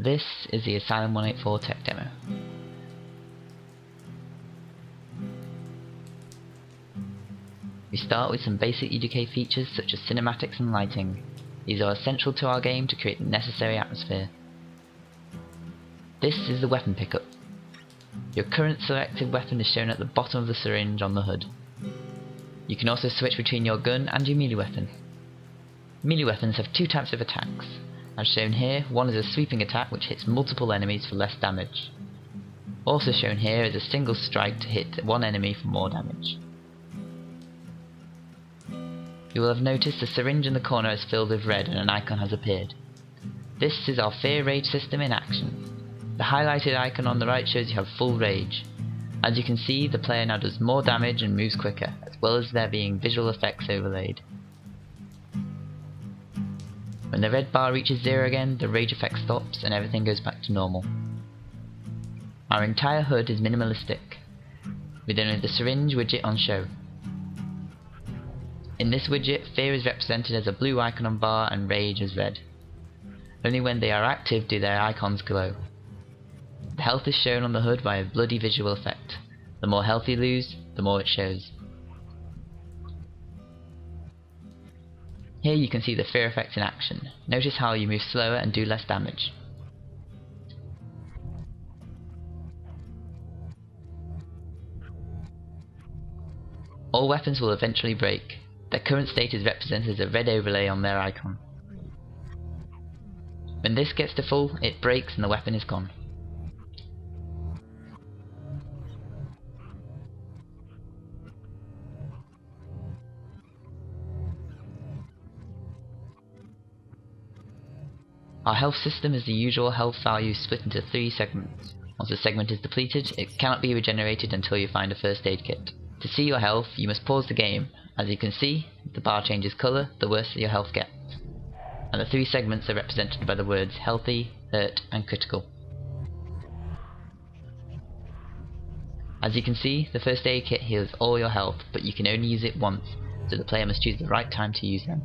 This is the Asylum 184 tech demo. We start with some basic UDK features such as cinematics and lighting. These are essential to our game to create the necessary atmosphere. This is the weapon pickup. Your current selected weapon is shown at the bottom of the syringe on the hood. You can also switch between your gun and your melee weapon. Melee weapons have two types of attacks. As shown here, one is a sweeping attack which hits multiple enemies for less damage. Also shown here is a single strike to hit one enemy for more damage. You will have noticed the syringe in the corner is filled with red and an icon has appeared. This is our Fear Rage system in action. The highlighted icon on the right shows you have full rage. As you can see, the player now does more damage and moves quicker, as well as there being visual effects overlaid. When the red bar reaches 0 again, the rage effect stops and everything goes back to normal. Our entire HUD is minimalistic, with only the syringe widget on show. In this widget, fear is represented as a blue icon on bar and rage as red. Only when they are active do their icons glow. The health is shown on the HUD by a bloody visual effect. The more health you lose, the more it shows. Here you can see the fear effect in action. Notice how you move slower and do less damage. All weapons will eventually break. Their current state is represented as a red overlay on their icon. When this gets to full, it breaks and the weapon is gone. Our health system is the usual health value split into 3 segments. Once a segment is depleted, it cannot be regenerated until you find a first aid kit. To see your health, you must pause the game. As you can see, the bar changes colour the worse your health gets. And the 3 segments are represented by the words healthy, hurt and critical. As you can see, the first aid kit heals all your health, but you can only use it once, so the player must choose the right time to use them.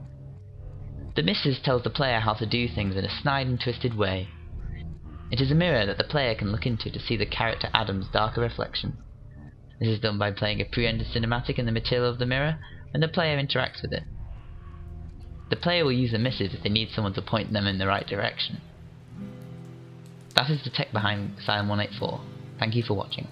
The missus tells the player how to do things in a snide and twisted way. It is a mirror that the player can look into to see the character Adam's darker reflection. This is done by playing a pre-rendered cinematic in the material of the mirror, and the player interacts with it. The player will use the missus if they need someone to point them in the right direction. That is the tech behind Asylum 184. Thank you for watching.